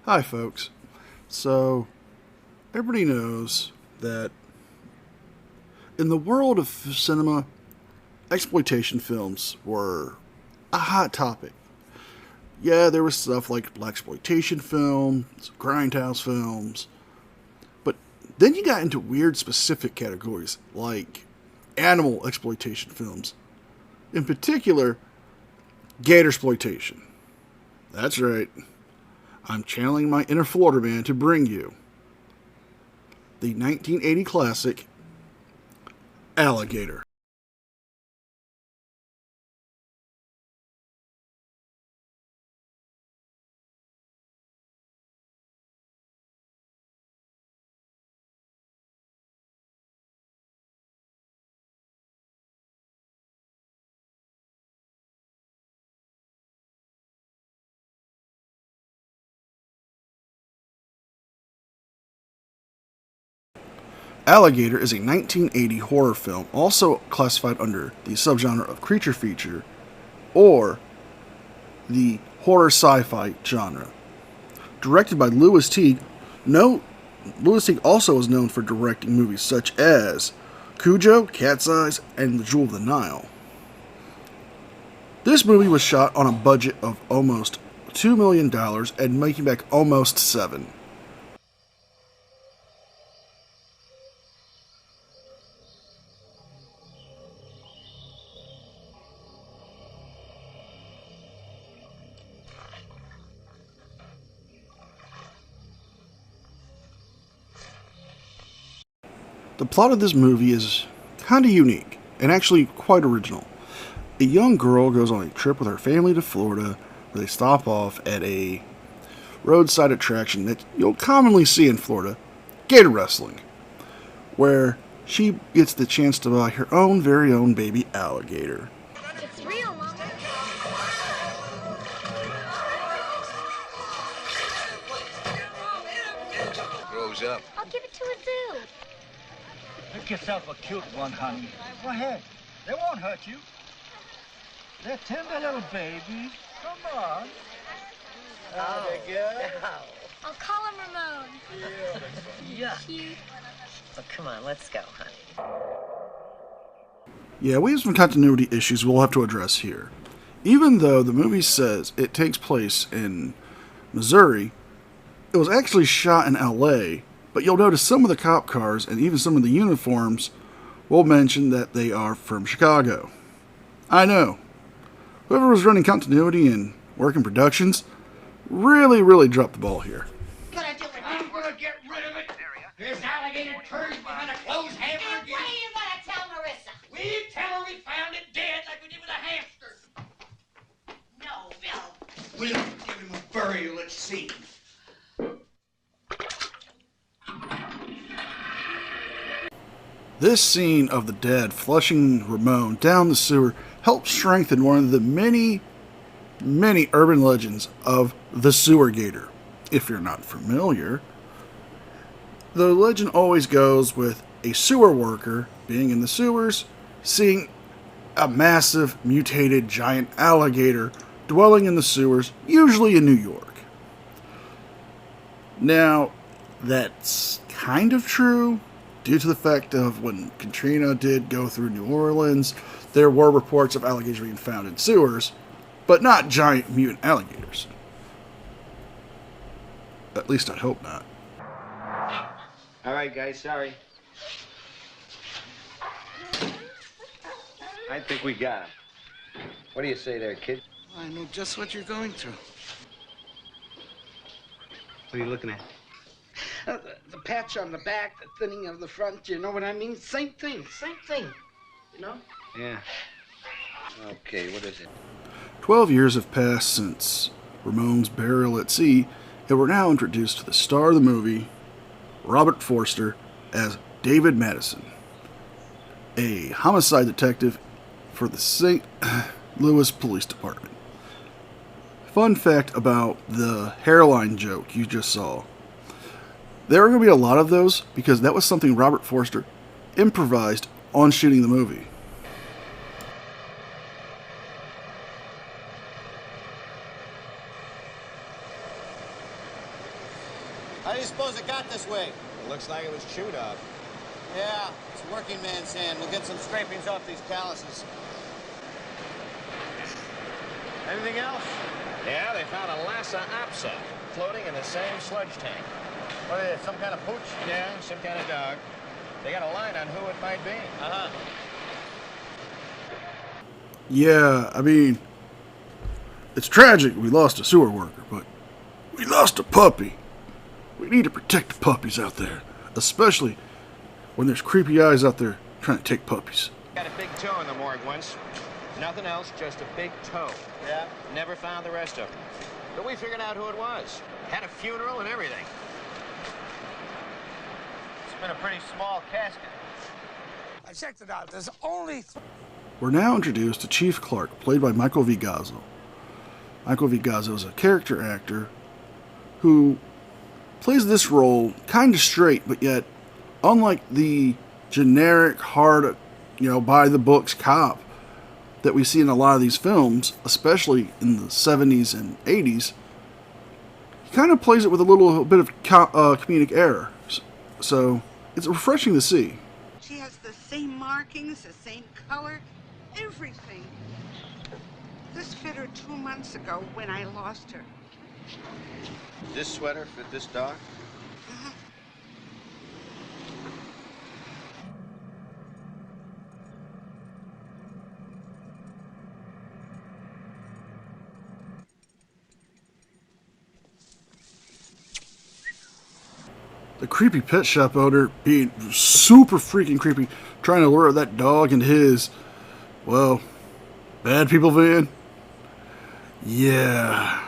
Hi, folks. So, everybody knows that in the world of cinema, exploitation films were a hot topic. Yeah, there was stuff like blaxploitation films, grindhouse films, but then you got into weird specific categories like animal exploitation films. In particular, gator exploitation. That's right. I'm channeling my inner Florida man to bring you the 1980 classic Alligator. Alligator is a 1980 horror film, also classified under the subgenre of creature feature or the horror sci-fi genre. Directed by Lewis Teague, no, Lewis Teague also is known for directing movies such as Cujo, Cat's Eyes, and The Jewel of the Nile. This movie was shot on a budget of almost $2 million and making back almost $7 million. The plot of this movie is kind of unique and actually quite original. A young girl goes on a trip with her family to Florida where they stop off at a roadside attraction that you'll commonly see in Florida, gator wrestling, where she gets the chance to buy her own very own baby alligator. It's real, Mama. Grows up. I'll give it to a zoo. Pick yourself a cute one, honey. Go ahead. They won't hurt you. They're tender little babies. Come on. Good. I'll call him Ramon. Yeah. Cute. Oh, come on, let's go, honey. Yeah, we have some continuity issues we'll have to address here. Even though the movie says it takes place in Missouri, it was actually shot in LA, but you'll notice some of the cop cars and even some of the uniforms will mention that they are from Chicago. I know. Whoever was running continuity and working productions really dropped the ball here. I'm gonna get rid of it. This alligator turd behind a closed hamster And again. what are you gonna tell Marissa? We tell her we found it dead like we did with a hamster. No, Bill. We'll give him a burial at sea. This scene of the dad flushing Ramon down the sewer helps strengthen one of the many urban legends of the sewer gator. If you're not familiar, the legend always goes with a sewer worker being in the sewers, seeing a massive mutated giant alligator dwelling in the sewers, usually in New York. Now, that's kind of true due to the fact of when Katrina did go through New Orleans, there were reports of alligators being found in sewers, but not giant mutant alligators. At least I hope not. All right, guys, sorry. I think we got him. What do you say there, kid? I know just what you're going through. What are you looking at? The patch on the back, the thinning of the front, you know what I mean? Same thing, you know? Yeah. Okay, what is it? 12 years have passed since Ramon's burial at sea, and we're now introduced to the star of the movie, Robert Forster, as David Madison, a homicide detective for the St. Louis Police Department. Fun fact about the hairline joke you just saw. There are going to be a lot of those because that was something Robert Forster improvised on shooting the movie. How do you suppose it got this way? It looks like it was chewed up. Yeah, it's working man's hand. We'll get some scrapings off these calluses. Anything else? Yeah, they found a Lhasa apsa floating in the same sludge tank. What is it, some kind of pooch? Yeah, some kind of dog. They got a line on who it might be. Uh-huh. Yeah, I mean, it's tragic we lost a sewer worker, but we lost a puppy. We need to protect the puppies out there, especially when there's creepy eyes out there trying to take puppies. Got a big toe in the morgue once. Nothing else, just a big toe. Yeah? Never found the rest of them. But we figured out who it was. Had a funeral and everything. It's been a pretty small casket. I checked it out. There's only We're now introduced to Chief Clark, played by Michael V. Gazzo. Michael V. Gazzo is a character actor who plays this role kind of straight, but yet, unlike the generic, hard, by-the-books cop that we see in a lot of these films, especially in the 70s and 80s, he kind of plays it with a little bit of comedic error. So, it's refreshing to see. She has the same markings, the same color, everything. This fit her 2 months ago when I lost her. This sweater fit this dog? The creepy pet shop owner being super freaking creepy, trying to lure that dog into his, well, bad people van. Yeah.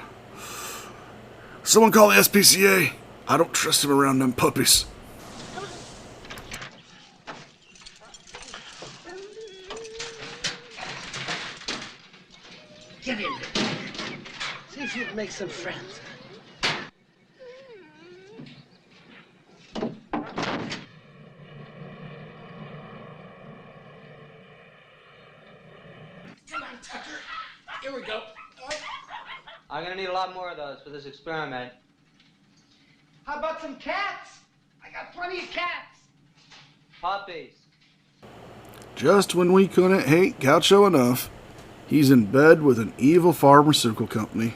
Someone call the SPCA. I don't trust him around them puppies. Get in there. See if you can make some friends. Come on, Tucker. Here we go. I'm gonna need a lot more of those for this experiment. How about some cats? I got plenty of cats. Puppies. Just when we couldn't hate Gaucho enough, he's in bed with an evil pharmaceutical company.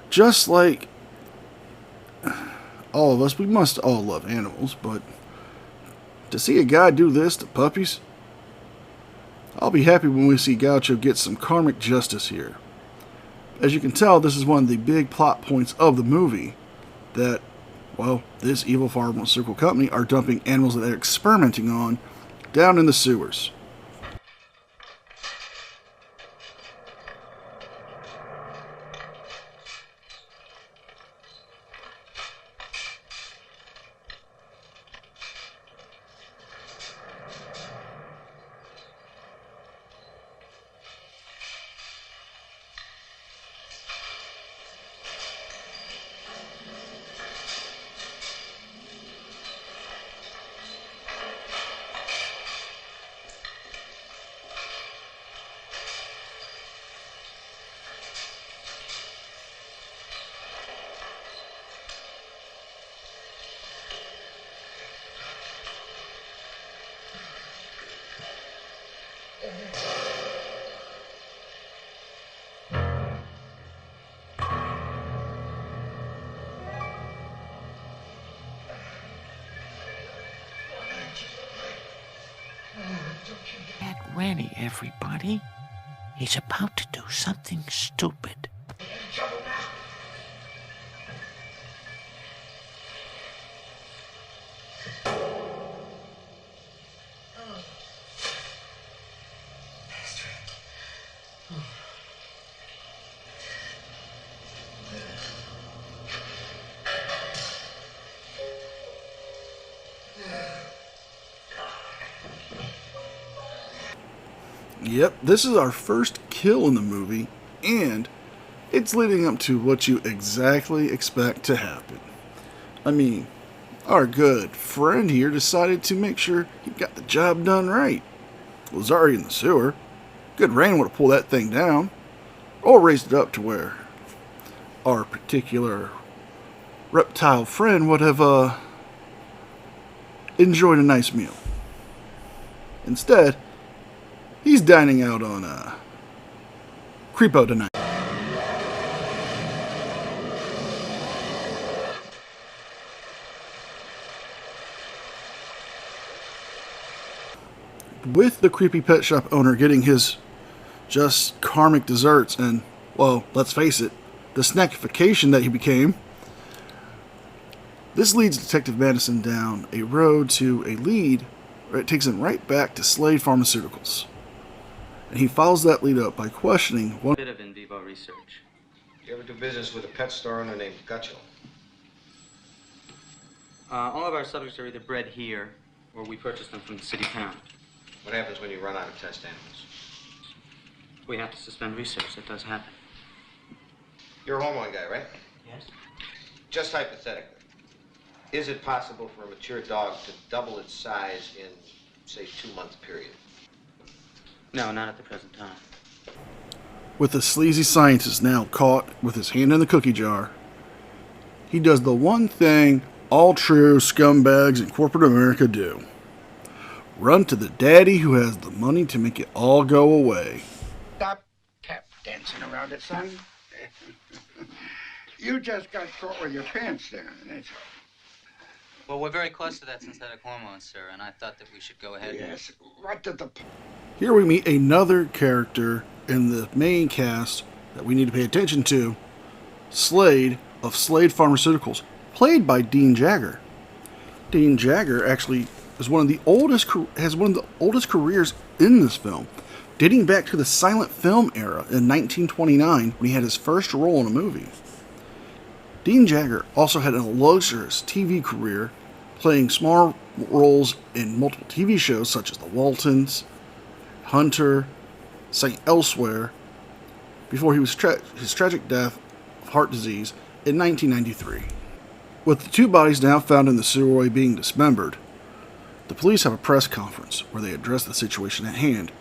Just like all of us, we must all love animals, but to see a guy do this to puppies, I'll be happy when we see Gaucho get some karmic justice here. As you can tell, this is one of the big plot points of the movie, that, well, this evil pharmaceutical company are dumping animals that they're experimenting on down in the sewers. Get ready, everybody. He's about to do something stupid. Yep, this is our first kill in the movie, and it's leading up to what you exactly expect to happen. I mean, our good friend here decided to make sure he got the job done right. It was already in the sewer. Good rain would have pulled that thing down, or raised it up to where our particular reptile friend would have enjoyed a nice meal. Instead, he's dining out on Creepo tonight. With the creepy pet shop owner getting his just karmic desserts and, well, let's face it, the snackification that he became, this leads Detective Madison down a road to a lead where it takes him right back to Slade Pharmaceuticals. And he follows that lead up by questioning one Bit of in vivo research. You ever do business with a pet store owner named Gutchell? All of our subjects are either bred here or we purchase them from the city pound. What happens when you run out of test animals? We have to suspend research. That does happen. You're a hormone guy, right? Yes. Just hypothetically, is it possible for a mature dog to double its size in, say, 2-month period? No, not at the present time. with the sleazy scientist now caught with his hand in the cookie jar. He does the one thing all true scumbags in corporate America do. Run to the daddy who has the money to make it all go away. Stop tap dancing around it, son. You just got caught with your pants down. That's Well, we're very close to that synthetic hormone, sir, and I thought that we should go ahead. Yes. What did the... Here we meet another character in the main cast that we need to pay attention to. Slade of Slade Pharmaceuticals, played by Dean Jagger. Dean Jagger actually is one of the oldest careers in this film, dating back to the silent film era in 1929 when he had his first role in a movie. Dean Jagger also had an illustrious TV career, playing small roles in multiple TV shows such as The Waltons, Hunter, St. Elsewhere, before he was his tragic death of heart disease in 1993. With the two bodies now found in the sewer being dismembered, the police have a press conference where they address the situation at hand,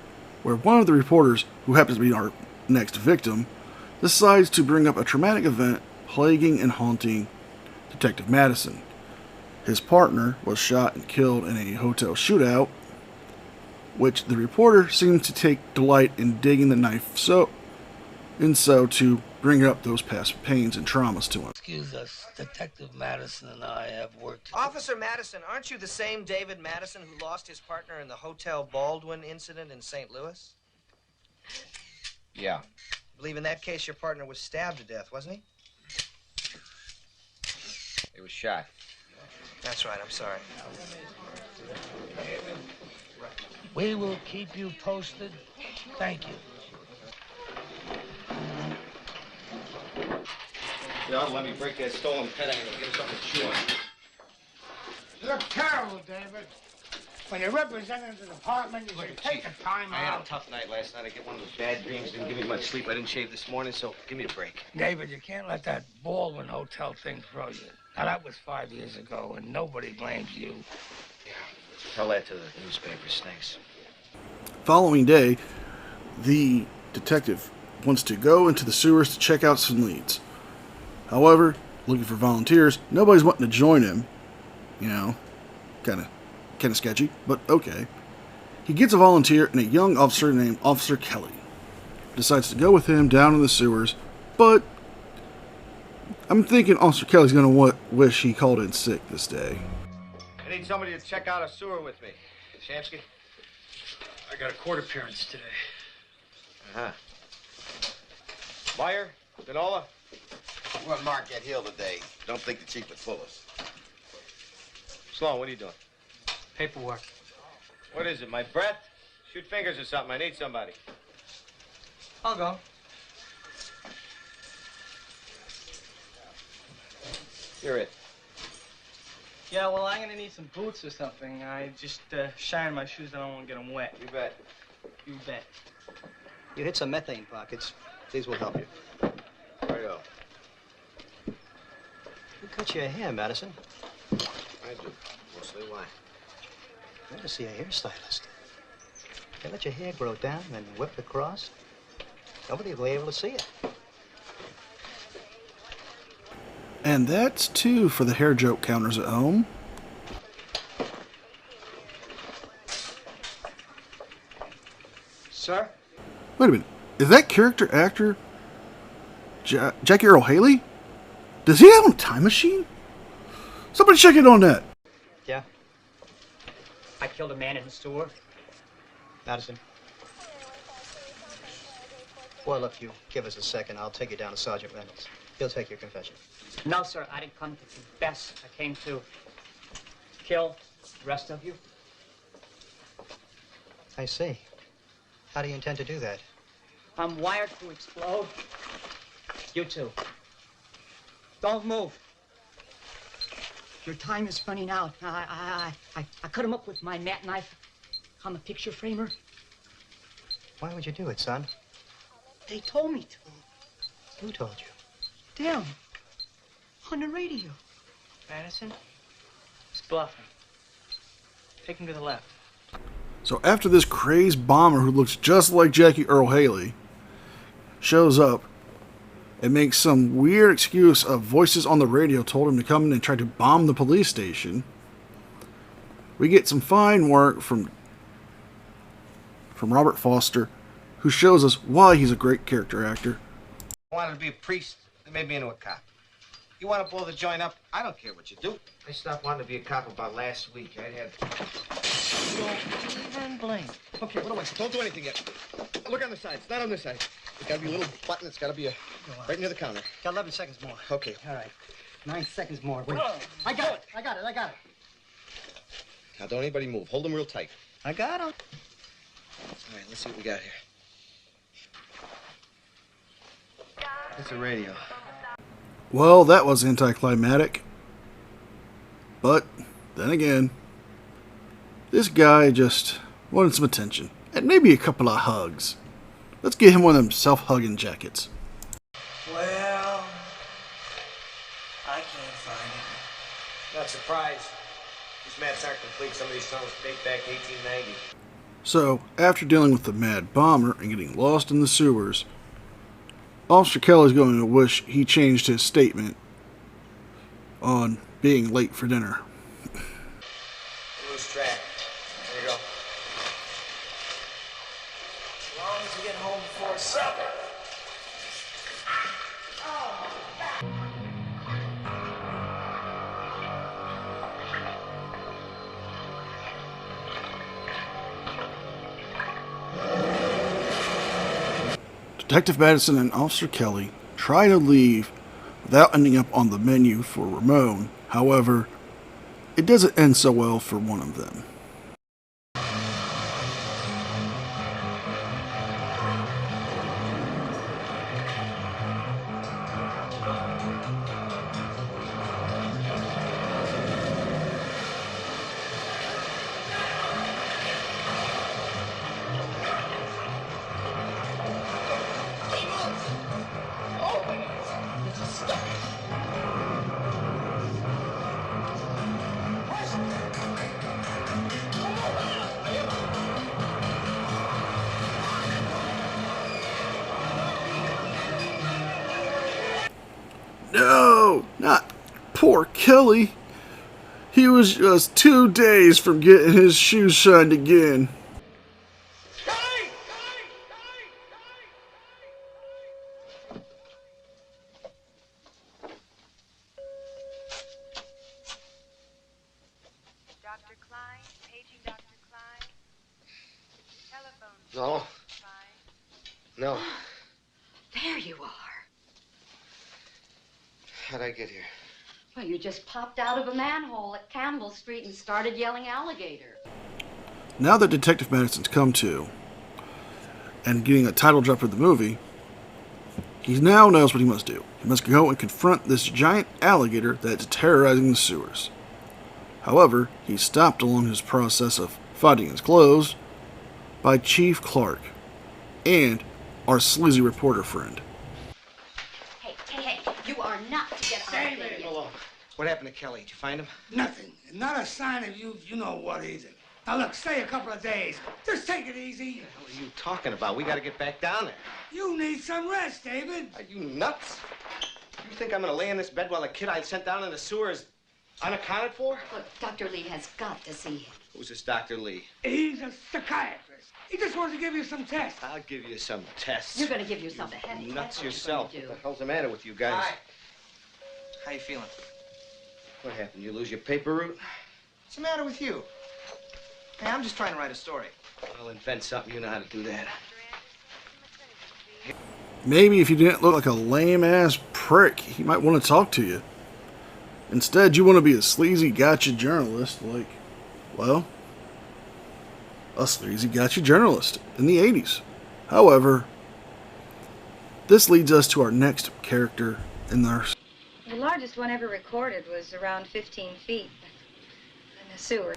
where one of the reporters, who happens to be our next victim, decides to bring up a traumatic event plaguing and haunting Detective Madison. His partner was shot and killed in a hotel shootout, which the reporter seemed to take delight in digging the knife to bring up those past pains and traumas to him. Excuse us, Detective Madison and I have work to do. Officer Madison, aren't you the same David Madison who lost his partner in the Hotel Baldwin incident in St. Louis? Yeah. I believe in that case your partner was stabbed to death, wasn't he? He was shot. That's right, I'm sorry. We will keep you posted. Thank you. Yeah, let me break that stolen pet angle. Get us something to chew on. You look terrible, David. When you're representing the department, you should take the time I had out. a tough night last night. I get one of those bad dreams. Didn't give me much sleep. I didn't shave this morning, so give me a break. David, you can't let that Baldwin Hotel thing throw you. Now, that was 5 years ago, and nobody blames you. Yeah, tell that to the newspapers. Thanks. Following day, the detective wants to go into the sewers to check out some leads. However, looking for volunteers, nobody's wanting to join him. You know, kind of sketchy, but okay. He gets a volunteer and a young officer named Officer Kelly. Decides to go with him down in the sewers, but I'm thinking Officer Kelly's going to wish he called in sick this day. I need somebody to check out a sewer with me. Shamsky? I got a court appearance today. Uh-huh. Meyer? Denola? Well, Mark, get healed today. Don't think the chief would fool us. Sloan, what are you doing? Paperwork. What is it, my breath? Shoot fingers or something. I need somebody. I'll go. You're it. Yeah, well, I'm gonna need some boots or something. I just shine my shoes. I don't want to get them wet. You bet. You bet. You hit some methane pockets. These will help you. Righto. You cut your hair, Madison. I do. Mostly why? I want to see a hairstylist. They let your hair grow down and whip across. Nobody will be able to see it. And that's two for the hair joke counters at home. Sir? Wait a minute. Is that character actor Jackie Earle Haley? Does he have a time machine? Somebody check in on that. Yeah? I killed a man in the sewer. Madison? Well, if you give us a second, I'll take you down to Sergeant Reynolds. He'll take your confession. No, sir, I didn't come to confess. I came to kill the rest of you. I see. How do you intend to do that? I'm wired to explode. You too. Don't move. Your time is running out. I cut him up with my mat knife on the picture framer. Why would you do it, son? They told me to. Who told you? Damn. On the radio. Madison? He's bluffing. Take him to the left. So after this crazed bomber who looks just like Jackie Earle Haley shows up and makes some weird excuse of voices on the radio told him to come in and try to bomb the police station, we get some fine work from Robert Foster, who shows us why he's a great character actor. I wanted to be a priest. They made me into a cop. You want to blow the joint up? I don't care what you do. I stopped wanting to be a cop about last week. I had... Don't even blink. Okay, what do I say? Don't do anything yet. Look on the side. It's not on this side. There's got to be a little button. It's got to be right near the counter. Got 11 seconds more. Okay. All right. 9 seconds more. Wait. I got it. Now, don't anybody move. Hold them real tight. I got him. All right, let's see what we got here. It's a radio. Well, that was anticlimactic. But, then again, this guy just wanted some attention. And maybe a couple of hugs. Let's get him one of them self-hugging jackets. Well, I can't find it. Not surprised. These maps aren't complete. Some of these tunnels date back 1890. So, after dealing with the mad bomber and getting lost in the sewers, Officer Kelly's going to wish he changed his statement on being late for dinner. Lose track. There you go. As long as we get home before supper. Detective Madison and Officer Kelly try to leave without ending up on the menu for Ramon. However, it doesn't end so well for one of them. No, not poor Kelly. He was just 2 days from getting his shoes shined again. Dr. Klein, paging Dr. Klein. Telephone. No. No. There you are. How'd I get here? Well, you just popped out of a manhole at Campbell Street and started yelling alligator. Now that Detective Madison's come to and getting a title drop for the movie, he now knows what he must do. He must go and confront this giant alligator that's terrorizing the sewers. However, he's stopped along his process of finding his clothes by Chief Clark and our sleazy reporter friend. Hey, you are not to get out of there yet. What happened to Kelly? Did you find him? Nothing. Not a sign of you know what either. Now look, stay a couple of days. Just take it easy. What are you talking about? We got to get back down there. You need some rest, David. Are you nuts? You think I'm gonna lay in this bed while the kid I sent down in the sewer is unaccounted for? Look, Dr. Lee has got to see him. Who's this Dr. Lee? He's a psychiatrist. He just wants to give you some tests. I'll give you some tests. You're going to give yourself a headache. Nuts That's what you're yourself. gonna do. What the hell's the matter with you guys? Hi. How you feeling? What happened? You lose your paper route? What's the matter with you? Hey, I'm just trying to write a story. I'll invent something. You know how to do that. Maybe if you didn't look like a lame-ass prick, he might want to talk to you. Instead, you want to be a sleazy gotcha journalist like, well, a sleazy gotcha journalist in the 80s. However, this leads us to our next character in our... The largest one ever recorded was around 15 feet in the sewer.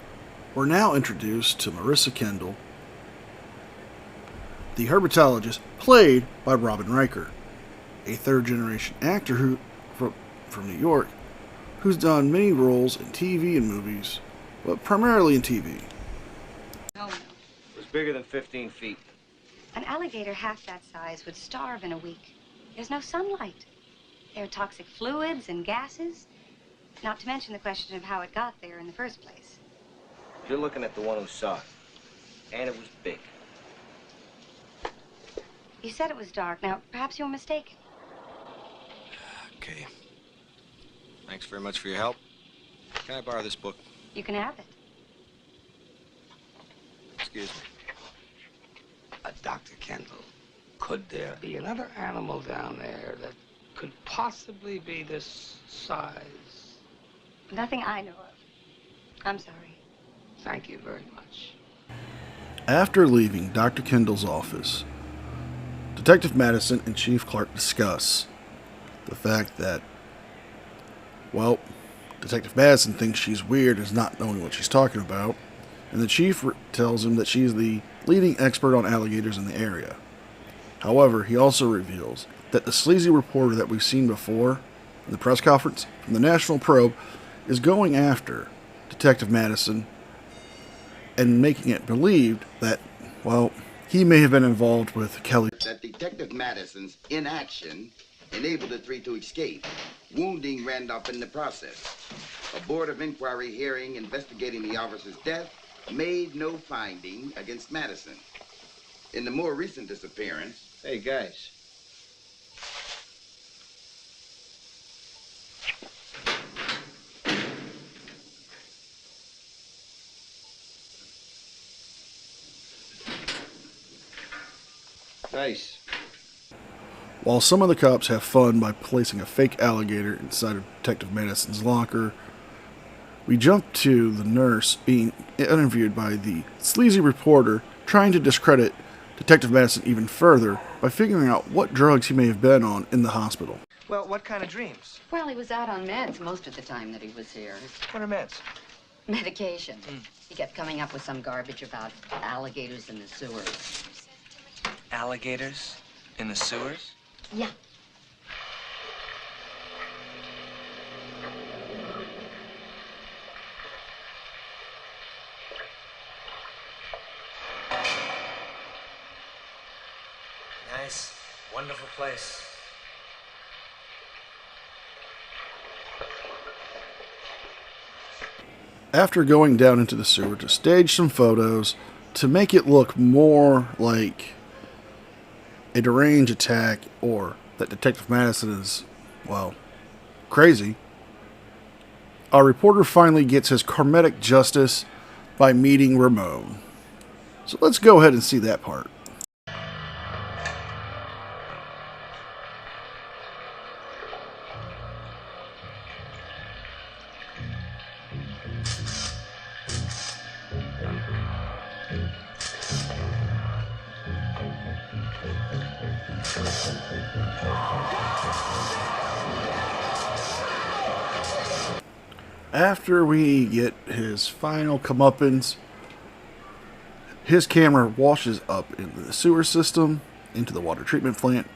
We're now introduced to Marissa Kendall, the herpetologist, played by Robin Riker, a third-generation actor who from New York, who's done many roles in TV and movies, but primarily in TV. No, no. It was bigger than 15 feet. An alligator half that size would starve in a week. There's no sunlight. There are toxic fluids and gases, not to mention the question of how it got there in the first place. You're looking at the one who saw it. And it was big. You said it was dark. Now, perhaps you were mistaken. Okay. Thanks very much for your help. Can I borrow this book? You can have it. Excuse me. Dr. Kendall, could there be another animal down there that could possibly be this size? Nothing I know of. I'm sorry. Thank you very much. After leaving Dr. Kendall's office, Detective Madison and Chief Clark discuss the fact that, well, Detective Madison thinks she's weird and is not knowing what she's talking about, and the Chief tells him that she's the leading expert on alligators in the area. However, he also reveals that the sleazy reporter that we've seen before in the press conference from the National Probe is going after Detective Madison and making it believed that, well, he may have been involved with Kelly. That Detective Madison's inaction enabled the three to escape, wounding Randolph in the process. A board of inquiry hearing investigating the officer's death made no finding against Madison. In the more recent disappearance... Hey, guys. Nice. While some of the cops have fun by placing a fake alligator inside of Detective Madison's locker, we jump to the nurse being interviewed by the sleazy reporter trying to discredit Detective Madison even further by figuring out what drugs he may have been on in the hospital. Well, what kind of dreams? Well, he was out on meds most of the time that he was here. What are meds? Medication. He kept coming up with some garbage about alligators in the sewers. Alligators in the sewers? Yeah. Nice, wonderful place. After going down into the sewer to stage some photos to make it look more like a deranged attack or that Detective Madison is, well, crazy, our reporter finally gets his karmatic justice by meeting Ramon. So let's go ahead and see that part. After we get his final comeuppance, his camera washes up into the sewer system, into the water treatment plant,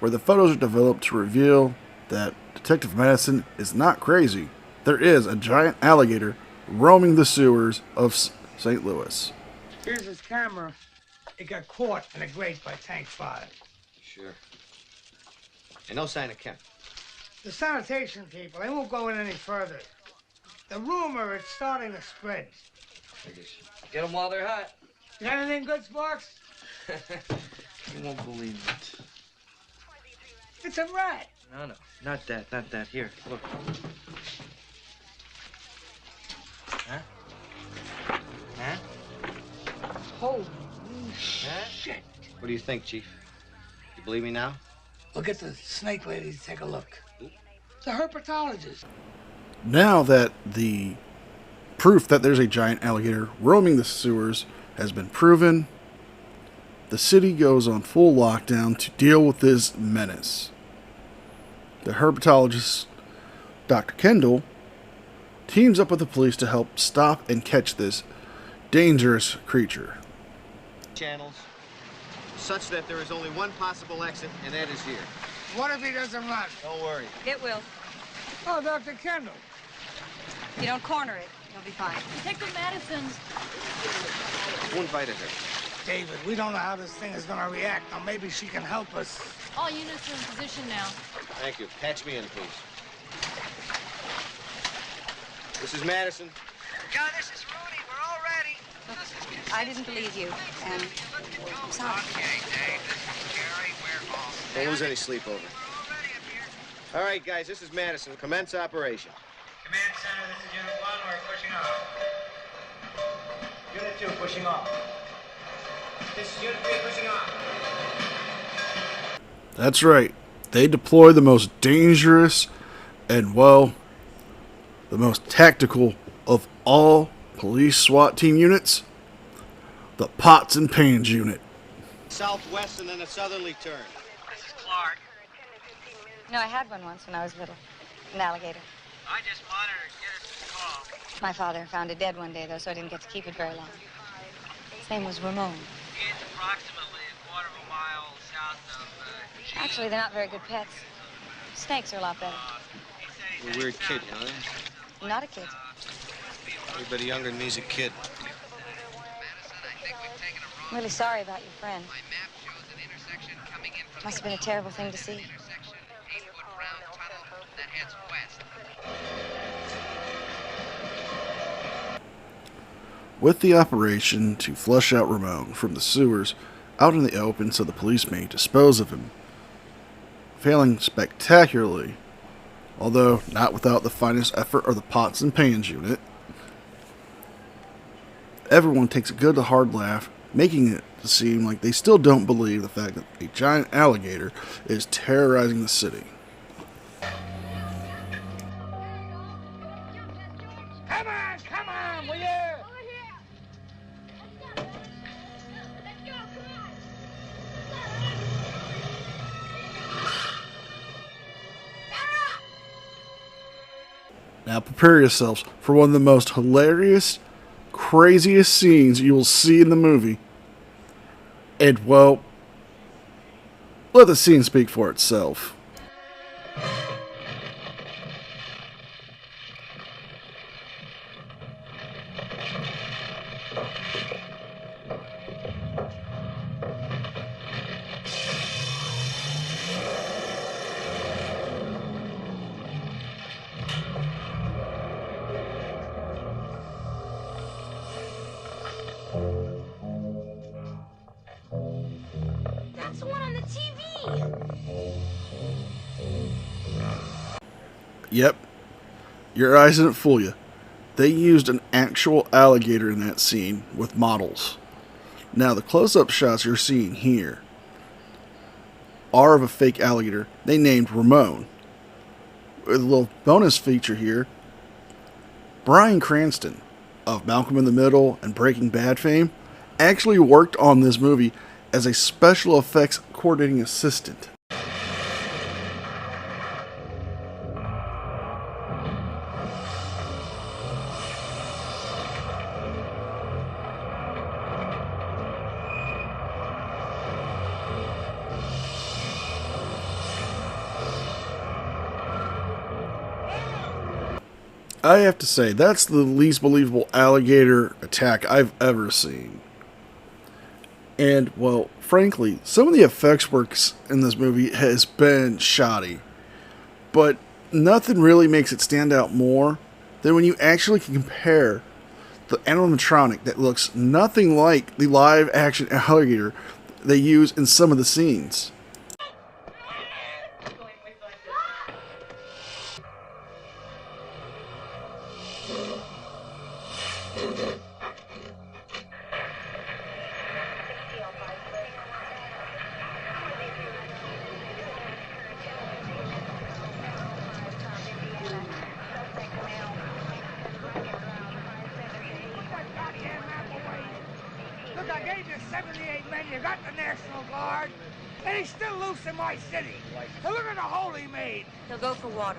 where the photos are developed to reveal that Detective Madison is not crazy. There is a giant alligator roaming the sewers of St. Louis. Here's his camera. It got caught in a grate by Tank 5. Sure. And no sign of Kemp. The sanitation people, they won't go in any further. The rumor is starting to spread. Get them while they're hot. You got anything good, Sparks? You won't believe it. It's a rat. No, not that. Here, look. Huh? Huh? Holy Huh? shit. What do you think, Chief? You believe me now? We'll get the snake lady to take a look. The herpetologist. Now that the proof that there's a giant alligator roaming the sewers has been proven, the city goes on full lockdown to deal with this menace. The herpetologist, Dr. Kendall, teams up with the police to help stop and catch this dangerous creature. Channels, such that there is only one possible exit, and that is here. What if he doesn't run? Don't worry. It will. Oh, Dr. Kendall. If you don't corner it, you'll be fine. Take the medicines. Who invited her? David, we don't know how this thing is going to react. Now, maybe she can help us. All units are in position now. Thank you. Patch me in, please. This is Madison. Yeah, this is Rooney. We're all ready. I didn't believe you, and I'm sorry. Okay, Dave. This is Jerry. We're all Don't lose any sleep over. All right, guys, this is Madison. Commence operation. Command Center, this is Unit 1. We're pushing off. Unit 2, pushing off. This is Unit 3, pushing off. That's right. They deploy the most dangerous and, well, the most tactical of all police SWAT team units, the Pots and Pans unit. Southwest and then a southerly turn. This is Clark. No, I had one once when I was little. An alligator. I just monitored. Get us a call. My father found it dead one day, though, so I didn't get to keep it very long. His name was Ramon. It's approximately a quarter of a mile south of Actually, they're not very good pets. Snakes are a lot better. You're a weird kid, you know that? I'm not a kid. Everybody younger than me's a kid. I'm really sorry about your friend. Must have been a terrible thing to see. With the operation to flush out Ramon from the sewers out in the open so the police may dispose of him, failing spectacularly, although not without the finest effort of the Pots and Pans unit, everyone takes a good hard laugh, making it seem like they still don't believe the fact that a giant alligator is terrorizing the city. Come on, will you? Now prepare yourselves for one of the most hilarious, craziest scenes you will see in the movie. And, well, let the scene speak for itself. That's the one on the TV. Yep, your eyes didn't fool you. They used an actual alligator in that scene with models. Now, the close-up shots you're seeing here are of a fake alligator they named Ramon. With a little bonus feature here, Bryan Cranston of Malcolm in the Middle and Breaking Bad fame actually worked on this movie as a special effects coordinating assistant. I have to say, that's the least believable alligator attack I've ever seen. And, well, frankly, some of the effects works in this movie has been shoddy. But nothing really makes it stand out more than when you actually can compare the animatronic that looks nothing like the live action alligator they use in some of the scenes. Look, I gave you 78 men, you got the National Guard, and he's still loose in my city. And look at the hole he made. He'll go for water.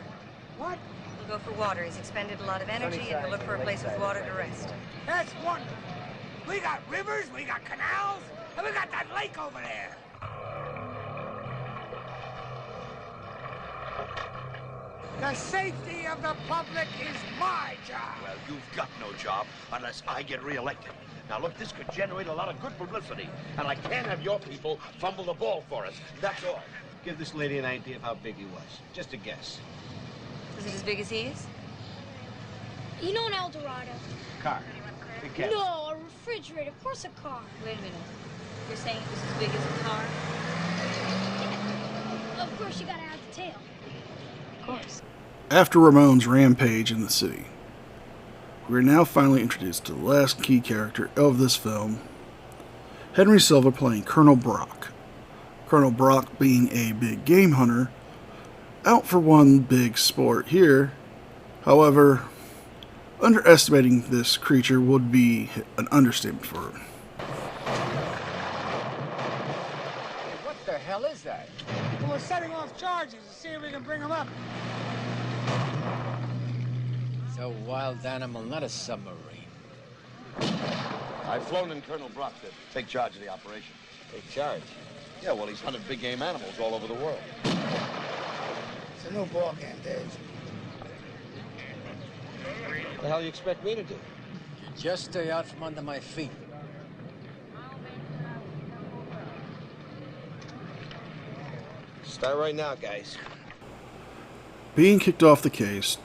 What? He'll go for water. He's expended a lot of energy, and he'll look for a place with water to rest. That's wonderful. We got rivers, we got canals, and we got that lake over there. The safety of the public is my job. Well, you've got no job unless I get reelected. Now, look, this could generate a lot of good publicity, and I can't have your people fumble the ball for us. That's all. Give this lady an idea of how big he was. Just a guess. Is it as big as he is? You know an El Dorado? Car. Big cat. No, a refrigerator. Of course a car. Wait a minute. You're saying it was as big as a car? Of course you gotta have the tail. Of course. After Ramon's rampage in the city, we are now finally introduced to the last key character of this film, Henry Silva playing Colonel Brock. Colonel Brock being a big game hunter, out for one big sport here. However, underestimating this creature would be an understatement for him. What the hell is that? Well, we're setting off charges to see if we can bring him up. It's a wild animal, not a submarine. I've flown in Colonel Brock to take charge of the operation. Take charge? Yeah, well, he's hunted big game animals all over the world. It's a new ball game, Dave. What the hell do you expect me to do? Just stay out from under my feet. Start right now, guys. Being kicked off the case,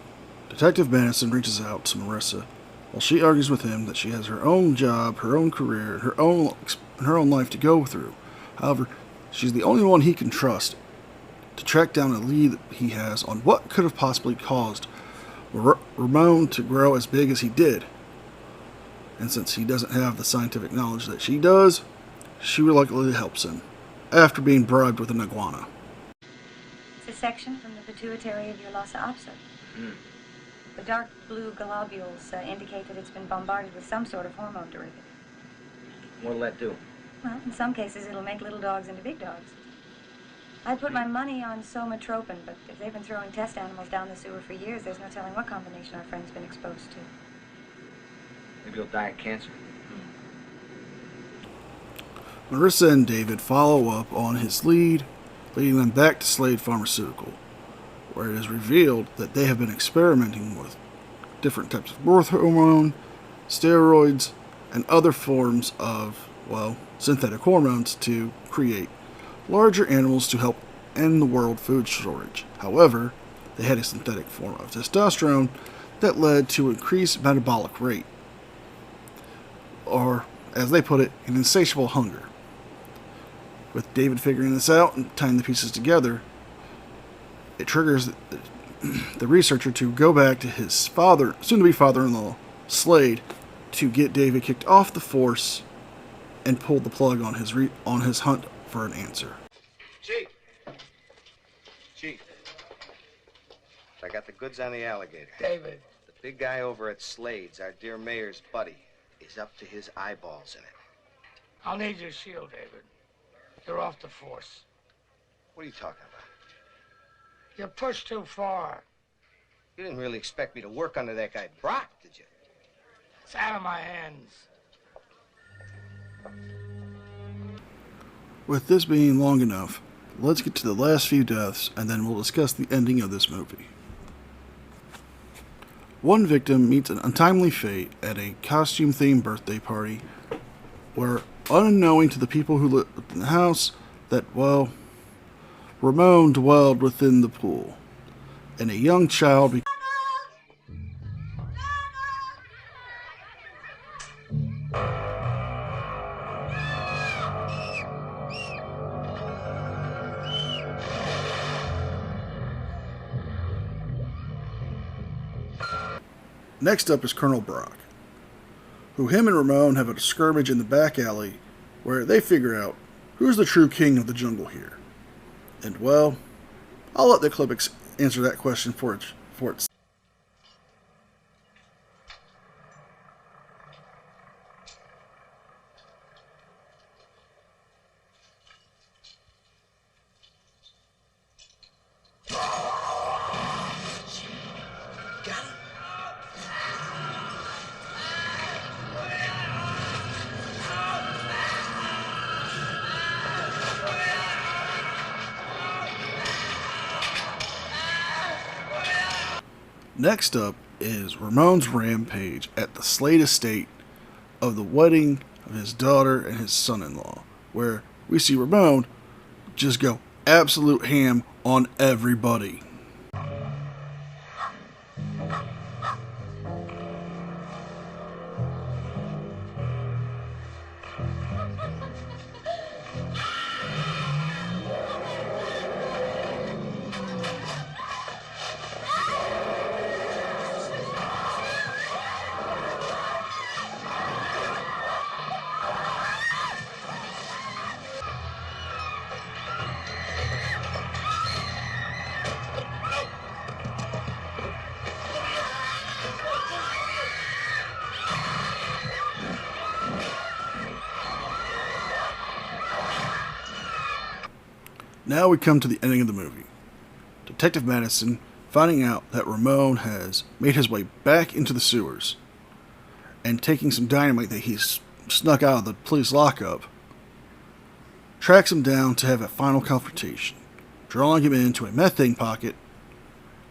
Detective Madison reaches out to Marissa while she argues with him that she has her own job, her own career, and her own life to go through. However, she's the only one he can trust to track down a lead that he has on what could have possibly caused Ramon to grow as big as he did. And since he doesn't have the scientific knowledge that she does, she reluctantly helps him, after being bribed with an iguana. It's a section from the pituitary of your Lhasa Apso. The dark blue globules indicate that it's been bombarded with some sort of hormone derivative. What'll that do? Well, in some cases, it'll make little dogs into big dogs. I'd put my money on somatropin, but if they've been throwing test animals down the sewer for years, there's no telling what combination our friend's been exposed to. Maybe he'll die of cancer. Marissa and David follow up on his lead, leading them back to Slade Pharmaceutical, where it is revealed that they have been experimenting with different types of growth hormone, steroids, and other forms of, well, synthetic hormones to create larger animals to help end the world food shortage. However, they had a synthetic form of testosterone that led to increased metabolic rate, or, as they put it, an insatiable hunger. With David figuring this out and tying the pieces together, it triggers the researcher to go back to his soon-to-be father-in-law, Slade, to get David kicked off the force and pull the plug on his hunt for an answer. Chief! Chief. I got the goods on the Alligator. David. The big guy over at Slade's, our dear mayor's buddy, is up to his eyeballs in it. I'll need your shield, David. You're off the force. What are you talking about? You pushed too far. You didn't really expect me to work under that guy Brock, did you? It's out of my hands. With this being long enough, let's get to the last few deaths and then we'll discuss the ending of this movie. One victim meets an untimely fate at a costume-themed birthday party where, unknowing to the people who lived in the house, that, well, Ramon dwelled within the pool. and a young child. Next up is Colonel Brock, who him and Ramon have a skirmish in the back alley where they figure out who's the true king of the jungle here. And well, I'll let the clip answer that question for its. Next up is Ramon's rampage at the Slade estate of the wedding of his daughter and his son-in-law, where we see Ramon just go absolute ham on everybody. Now we come to the ending of the movie. Detective Madison finding out that Ramon has made his way back into the sewers and taking some dynamite that he's snuck out of the police lockup, tracks him down to have a final confrontation, drawing him into a methane pocket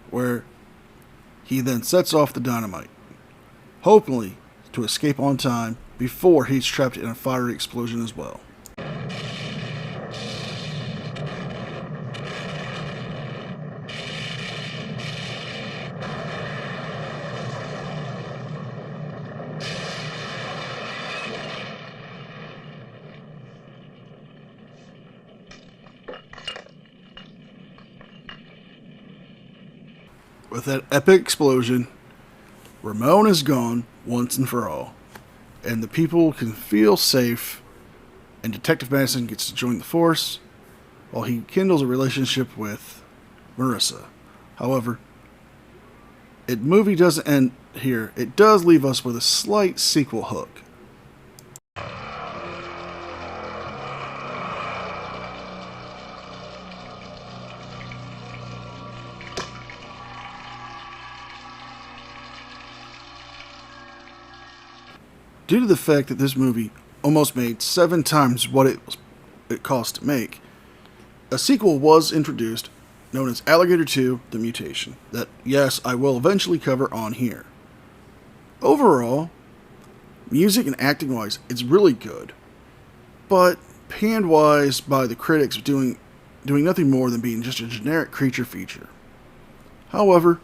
where he then sets off the dynamite, hopefully to escape on time before he's trapped in a fiery explosion as well. With that epic explosion, Ramon is gone once and for all, and the people can feel safe, and Detective Madison gets to join the force while he kindles a relationship with Marissa. However, the movie doesn't end here. It does leave us with a slight sequel hook. Due to the fact that this movie almost made 7 times what it cost to make, a sequel was introduced known as Alligator 2: The Mutation that, yes, I will eventually cover on here. Overall, music and acting wise, it's really good, but panned wise by the critics doing nothing more than being just a generic creature feature. However,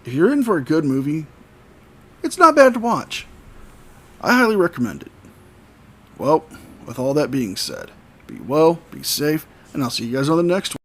if you're in for a good movie, it's not bad to watch. I highly recommend it. Well, with all that being said, be well, be safe, and I'll see you guys on the next one.